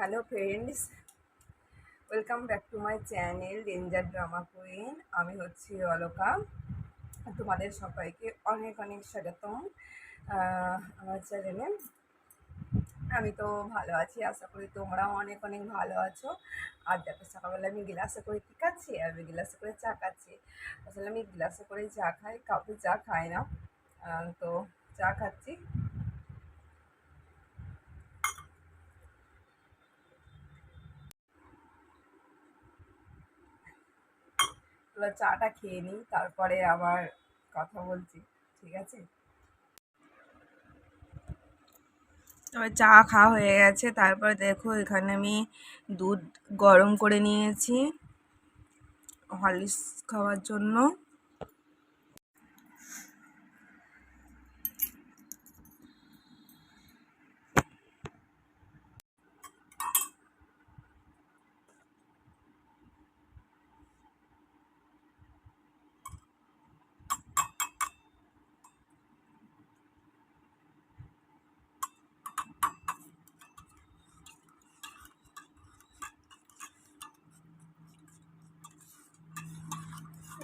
Hello friends, welcome back to my channel danger drama queen. আমি হচ্ছি অলকা। তোমাদের সবাইকে অনেক অনেক স্বাগতম আমার চ্যানেলে। আমি তো ভালো আছি, আশা করি তোমরাও অনেক অনেক ভালো আছো। আর দেখো, সকালবেলা আমি গিলাসে করে কী খাচ্ছি, আমি গিলাসে করে চা খাচ্ছি। আসলে আমি গিলাসে করে চা খাই, কাউকে চা খাই না। তো চা খাচ্ছি। এবার চাটা খেয়ে নিই, তারপরে আবার কথা বলছি, ঠিক আছে? তবে চা খাওয়া হয়ে গেছে। তারপর দেখো, এখানে আমি দুধ গরম করে নিয়েছি হরলিক্স খাওয়ার জন্য।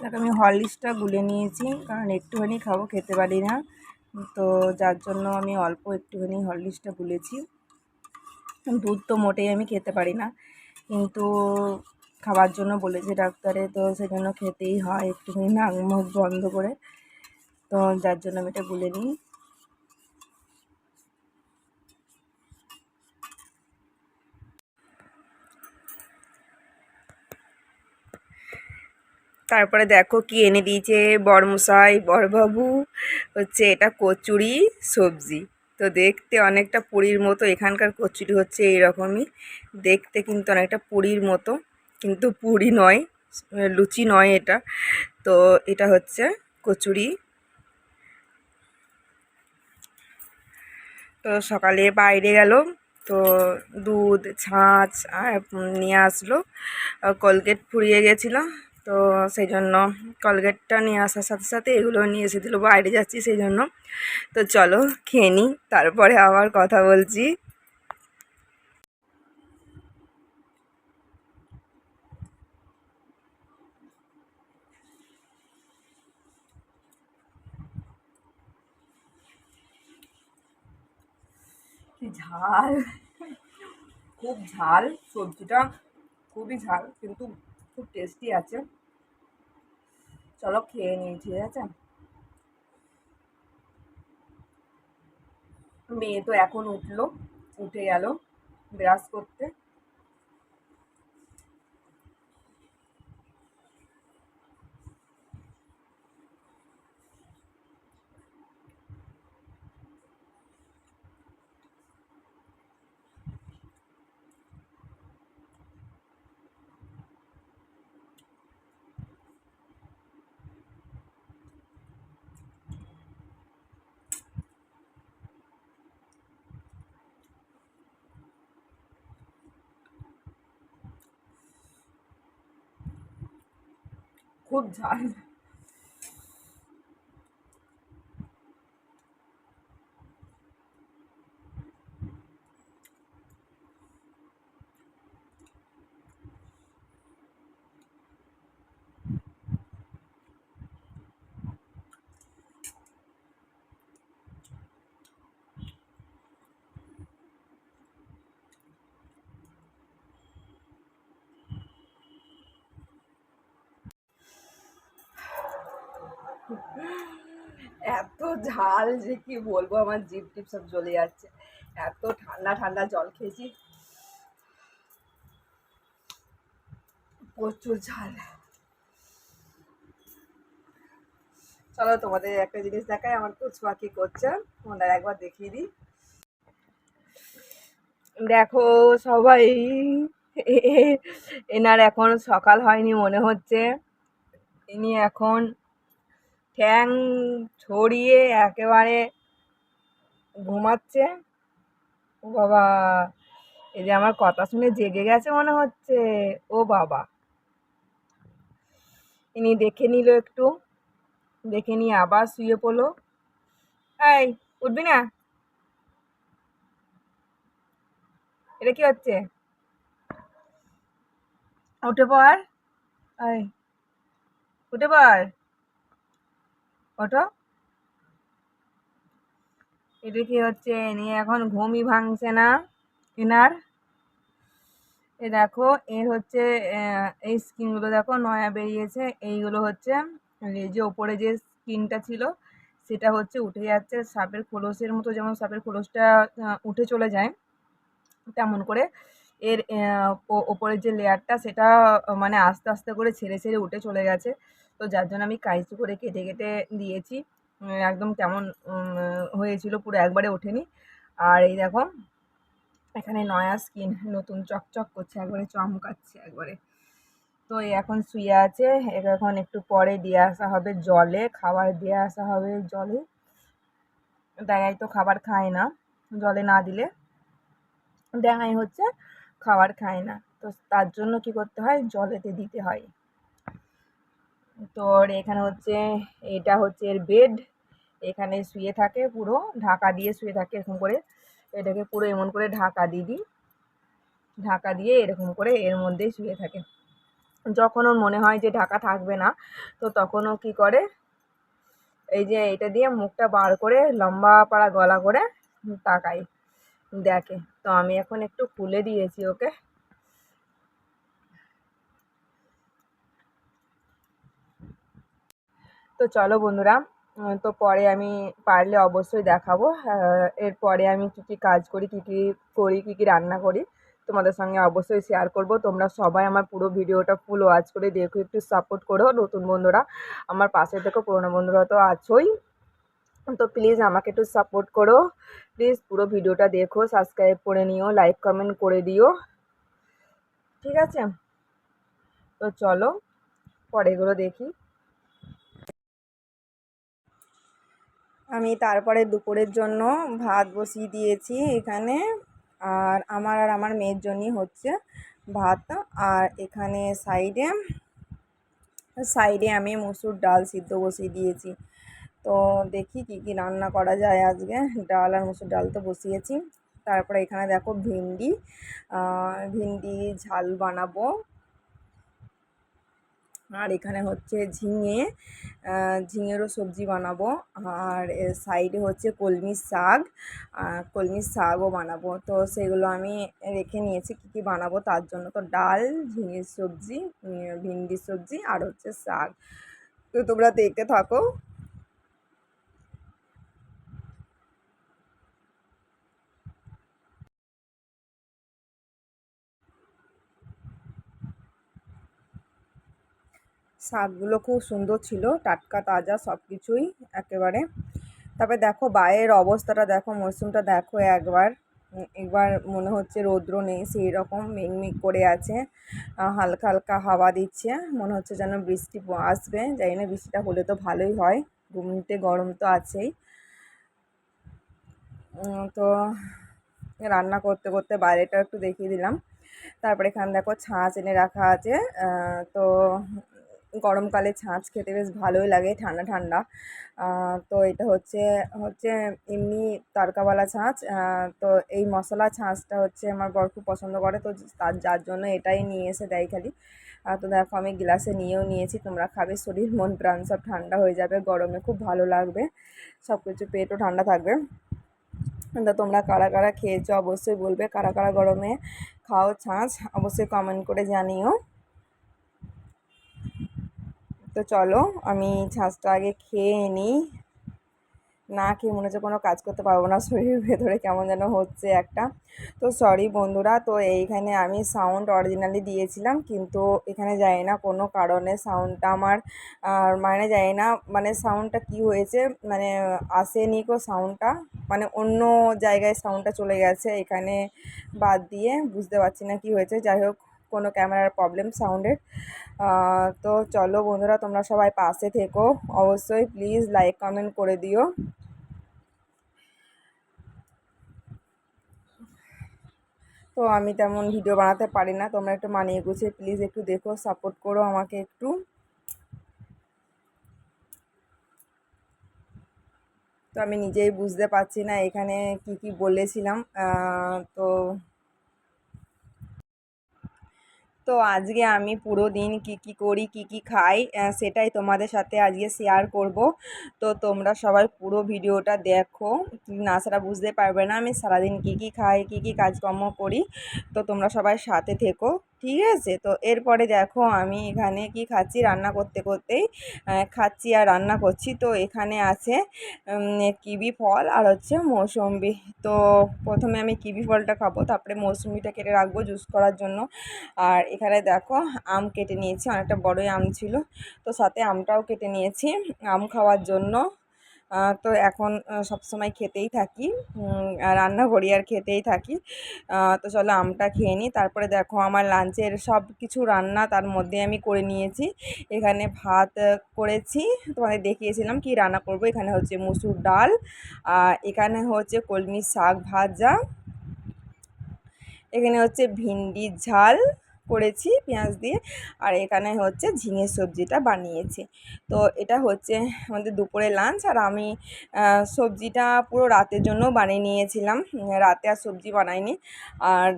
দেখো, আমি হরলিক্সটা গুলে নিয়েছি, কারণ একটুখানি খাবো, খেতে পারি না। তো যার জন্য আমি অল্প একটুখানি হরলিক্সটা গুলেছি। দুধ তো মোটেই আমি খেতে পারি না, কিন্তু খাবার জন্য বলেছে ডাক্তারে, তো সেজন্য খেতেই হয় একটুখানি নাক মুখ বন্ধ করে। তো যার জন্য আমি এটা গুলে নিই। তারপরে দেখো কি এনে দিয়েছে বড়মশাই, বড়বাবু। হচ্ছে এটা কচুরি সবজি। তো দেখতে অনেকটা পুরীর মতো, এখানকার কচুরি হচ্ছে এইরকমই দেখতে, কিন্তু অনেকটা পুরীর মতো, কিন্তু পুরি নয়, লুচি নয় এটা। তো এটা হচ্ছে কচুরি। তো সকালে বাইরে গেল, তো দুধ ছাঁচ আর নিয়ে আসলো। কোলগেট ফুরিয়ে গেছিলো, তো সেই জন্য কোলগেটটা নিয়ে আসার সাথে সাথে এগুলো নিয়ে এসে দিল। বাইরে যাচ্ছি সেই জন্য। তো চলো খেয়ে নিই, তারপরে আবার কথা বলছি। কি ঝাল, খুব ঝাল সবজিটা, খুবই ঝাল, কিন্তু খুব টেস্টি আছে। চলো খেয়ে নিই, ঠিক আছে? মেয়ে তো এখন উঠলো, উঠে গেল ব্রাশ করতে। খুব ঝাল। এত ঝাল যে কি বলবো, আমার জিভ টিপ সব জ্বলে যাচ্ছে। এত ঠান্ডা ঠান্ডা জল খেয়েছি, প্রচুর ঝাল। চলো তোমাদের একটা জিনিস দেখাই, আমার কচুয়া কি করছে, তোমাদের একবার দেখিয়ে দিই। দেখো সবাই, এনার এখন সকাল হয়নি মনে হচ্ছে। ইনি এখন ঠ্যাং ছড়িয়ে একেবারে ঘুমাচ্ছে। ও বাবা, এই যে আমার কথা শুনে জেগে গেছে মনে হচ্ছে। ও বাবা, ইনি দেখে নিল একটু, দেখে নিয়ে আবার শুয়ে পড়লো। এই, উঠবি না? এটা কি হচ্ছে? উঠে পড়, এই উঠে পড়, ওঠো। এটা কি হচ্ছে, নিয়ে এখন ঘুমই ভাঙছে না এনার। এ দেখো, এর হচ্ছে এই স্কিনগুলো দেখো নয়া বেরিয়েছে। এইগুলো হচ্ছে এই যে ওপরে যে স্কিনটা ছিল সেটা হচ্ছে উঠে যাচ্ছে, সাপের খোলসের মতো, যেমন সাপের খোলসটা উঠে চলে যায় তেমন করে এর ওপরের যে লেয়ারটা সেটা মানে আস্তে আস্তে করে ছেড়ে ছেড়ে উঠে চলে গেছে। তো যার জন্য আমি কাইচি করে কেটে কেটে দিয়েছি। একদম কেমন হয়েছিল, পুরো একবারে ওঠেনি। আর এই দেখো এখানে নয়া স্কিন, নতুন চকচক করছে, একবারে চমকাচ্ছে একবারে। তো এই এখন শুয়ে আছে, একে এখন একটু পরে দিয়ে আসা হবে জলে, খাবার দিয়ে আসা হবে জলে। দেখাই তো খাবার খায় না, জলে না দিলে দেখাই হচ্ছে খাবার খায় না, তো তার জন্য কি করতে হয়, জলেতে দিতে হয়। তো এখানে হচ্ছে, এটা হচ্ছে এর বেড, এখানে শুয়ে থাকে, পুরো ঢাকা দিয়ে শুয়ে থাকে এরকম করে। এটাকে পুরো এমন করে ঢাকা দিয়ে দিই, ঢাকা দিয়ে এরকম করে এর মধ্যেই শুয়ে থাকে। যখন ওর মনে হয় যে ঢাকা থাকবে না, তো তখন ও কী করে, এই যে এটা দিয়ে মুখটা বার করে লম্বা পাড়া গলা করে তাকায়, দেখে। তো আমি এখন একটু খুলে দিয়েছি ওকে। তো চলো বন্ধুরা, তো পরে আমি পারলে অবশ্যই দেখাবো এরপরে আমি কী কী কাজ করি, কী কী রান্না করি, তোমাদের সঙ্গে অবশ্যই শেয়ার করব। তোমরা সবাই আমার পুরো ভিডিওটা ফুল ওয়াচ করে দেখো, একটু সাপোর্ট করো। নতুন বন্ধুরা আমার পাশে থেকো, পুরোনো বন্ধুরা তো আছোই। তো প্লিজ আমাকে একটু সাপোর্ট করো, প্লিজ পুরো ভিডিওটা দেখো, সাবস্ক্রাইব করে নিও, লাইক কমেন্ট করে দিও, ঠিক আছে? তো চলো পরে এগুলো দেখি। আমি তারপরে দুপুরের জন্য ভাত বসিয়ে দিয়েছি এখানে, আর আমার মেয়ের জন্যই হচ্ছে ভাত। আর এখানে সাইডে সাইডে আমি মসুর ডাল সিদ্ধ বসিয়ে দিয়েছি। তো দেখি কি কি রান্না করা যায় আজকে। ডাল আর মসুর ডাল তো বসিয়েছি। তারপরে এখানে দেখো ভিন্ডি, ভিন্ডি ঝাল বানাবো। আর এখানে হচ্ছে ঝিঙে, ঝিঙেরও সবজি বানাবো। আর এর সাইডে হচ্ছে কলমি শাক, কলমি শাকও বানাবো। তো সেগুলো আমি রেখে নিয়েছি কী কী বানাবো তার জন্য। তো ডাল, ঝিঙের সবজি, ভিন্ডির সবজি আর হচ্ছে শাক। তো তোমরা দেখতে থাকো। শাকগুলো খুব সুন্দর ছিল, টাটকা তাজা সব কিছুই একেবারে। তারপরে দেখো বাইরের অবস্থাটা দেখো, মরশুমটা দেখো একবার। একবার মনে হচ্ছে রৌদ্র নেই, সেই রকম মেঘ করে আছে। হালকা হালকা হাওয়া দিচ্ছে, মনে হচ্ছে যেন বৃষ্টি আসবে। জানি না, বৃষ্টিটা হলে তো ভালোই হয়, ঘুমতে গরম তো আছেই। তো রান্না করতে করতে বাইরেটা একটু দেখিয়ে দিলাম। তারপরে এখানে দেখো ছাঁচ এনে রাখা আছে। তো গরমকালে ছাঁচ খেতে বেশ ভালোই লাগে, ঠান্ডা ঠান্ডা। তো এটা হচ্ছে হচ্ছে এমনি তড়কাওয়ালা ছাঁচ। তো এই মশলা ছাঁচটা হচ্ছে আমার বর খুব পছন্দ করে, তো যার জন্য এটাই নিয়ে এসে দেয় খালি। তো দেখো আমি গ্লাসে নিয়েও নিয়েছি, তোমরা খাবে, শরীর মন প্রাণ সব ঠান্ডা হয়ে যাবে, গরমে খুব ভালো লাগবে, সব কিছু পেটও ঠান্ডা থাকবে। তো তোমরা কারা কারা খেয়েছো অবশ্যই বলবে, কারা কারা গরমে খাও ছাঁচ, অবশ্যই কমেন্ট করে জানিও। তো চলো আমি ছাঁচটা আগে খেয়ে নিই, না খেয়ে মনে হচ্ছে কোনো কাজ করতে পারবো না, শরীরের ভেতরে কেমন যেন হচ্ছে একটা। তো সরি বন্ধুরা, তো এইখানে আমি সাউন্ড অরিজিনালি দিয়েছিলাম, কিন্তু এখানে জানি না কোনো কারণে সাউন্ডটা আমার মানে জানি না, মানে সাউন্ডটা কি হয়েছে, মানে আসেনি কো সাউন্ডটা, মানে অন্য জায়গায় সাউন্ডটা চলে গেছে, এখানে বাদ দিয়ে বুঝতে পারছি না কি হয়েছে। যাই হোক, কোনো ক্যামেরার প্রবলেম সাউন্ডের। তো চলো বন্ধুরা, তোমরা সবাই পাশে থেকো, অবশ্যই প্লিজ লাইক কমেন্ট করে দিও। তো আমি তেমন ভিডিও বানাতে পারি না, তোমরা একটু মানিয়ে গুছিয়ে প্লিজ একটু দেখো, সাপোর্ট করো আমাকে একটু। তো আমি নিজেই বুঝতে পারছি না এখানে কি কি বলেছিলাম। তো তো আজকে আমি পুরো দিন কি কি করি, কি কি খাই, সেটাই তোমাদের সাথে আজকে শেয়ার করব। তো তোমরা সবাই পুরো ভিডিওটা দেখো, না সেটা বুঝতে পারবে না আমি সারাদিন কি কি খাই, কি কি কাজকর্ম করি। তো তোমরা সবাই সাথে থেকো, ঠিক আছে? তো এরপরে দেখো আমি এখানে কি খাচ্ছি, রান্না করতে করতেই খাচ্ছি আর রান্না করছি। তো এখানে আছে কিবি ফল আর হচ্ছে মৌসম্বি। তো প্রথমে আমি কিবি ফলটা খাবো, তারপরে মৌসম্বিটা কেটে রাখবো জুস করার জন্য। আর এখানে দেখো আম কেটে নিয়েছি, অনেকটা বড়ই আম ছিল, তো সাথে আমটাও কেটে নিয়েছি আম খাওয়ার জন্য। তো এখন সবসময় খেতেই থাকি, রান্না করি আর খেতেই থাকি। তো চলো আমটা খেয়ে নিই। তারপরে দেখো আমার লাঞ্চের সব কিছু রান্না তার মধ্যে আমি করে নিয়েছি। এখানে ভাত করেছি, তোমাদের দেখিয়েছিলাম কি রান্না করব। এখানে হচ্ছে মসুর ডাল, এখানে হচ্ছে কলমি শাক ভাজা, এখানে হচ্ছে ভিন্ডির ঝাল করেছি পেঁয়াজ দিয়ে, আর এখানে হচ্ছে ঝিঙে সবজিটা বানিয়েছি। তো এটা হচ্ছে আমাদের দুপুরে লাঞ্চ। আর আমি সবজিটা পুরো রাতের জন্য বানিয়ে নিয়েছিলাম, রাতে আর সবজি বানাইনি। আর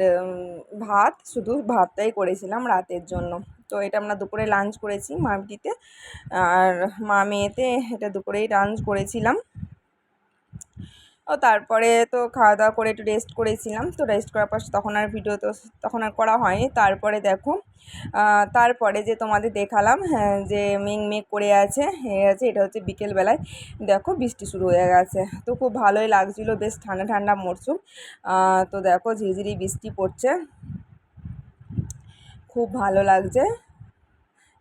ভাত, শুধু ভাতটাই করেছিলাম রাতের জন্য। তো এটা আমরা দুপুরে লাঞ্চ করেছি মাটিতে, আর মা মেয়েতে এটা দুপুরেই লাঞ্চ করেছিলাম। ও তারপরে তো খাওয়া দাওয়া করে একটু রেস্ট করেছিলাম। তো রেস্ট করার পর তখন আর ভিডিও তো তখন আর করা হয়নি। তারপরে দেখো তারপরে যে তোমাদের দেখালাম, হ্যাঁ, যে মেঘ করে আছে এটা হচ্ছে বিকেলবেলায়। দেখো বৃষ্টি শুরু হয়ে গেছে, তো খুব ভালোই লাগছিলো, বেশ ঠান্ডা ঠান্ডা মরশুম। তো দেখো ঝিরিঝিরি বৃষ্টি পড়ছে, খুব ভালো লাগছে,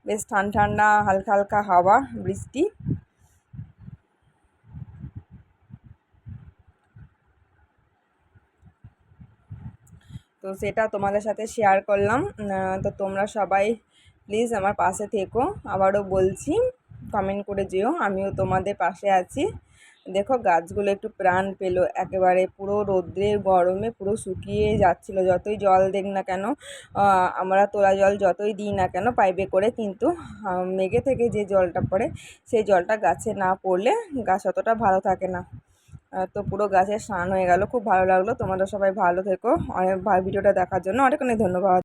বেশ ঠান্ডা ঠান্ডা হালকা হালকা হাওয়া, বৃষ্টি। তো সেটা তোমাদের সাথে শেয়ার করলাম। তো তোমরা সবাই প্লিজ আমার পাশে থেকো, আবারও বলছি কমেন্ট করে যেও, আমিও তোমাদের পাশে আছি। দেখো গাছগুলো একটু প্রাণ পেলো, একেবারে পুরো রোদ্রের গরমে পুরো শুকিয়ে যাচ্ছিলো। যতই জল দেখ না কেন, আমরা তোলা জল যতই দিই না কেন পাইপে করে, কিন্তু মেঘে থেকে যে জলটা পড়ে সেই জলটা গাছে না পড়লে গাছ অতটা ভালো থাকে না। তো পুরো গাছের স্নান হয়ে গেল, খুব ভালো লাগলো। তোমরা সবাই ভালো থেকো, অনেক ভিডিওটা দেখার জন্য অনেক অনেক ধন্যবাদ।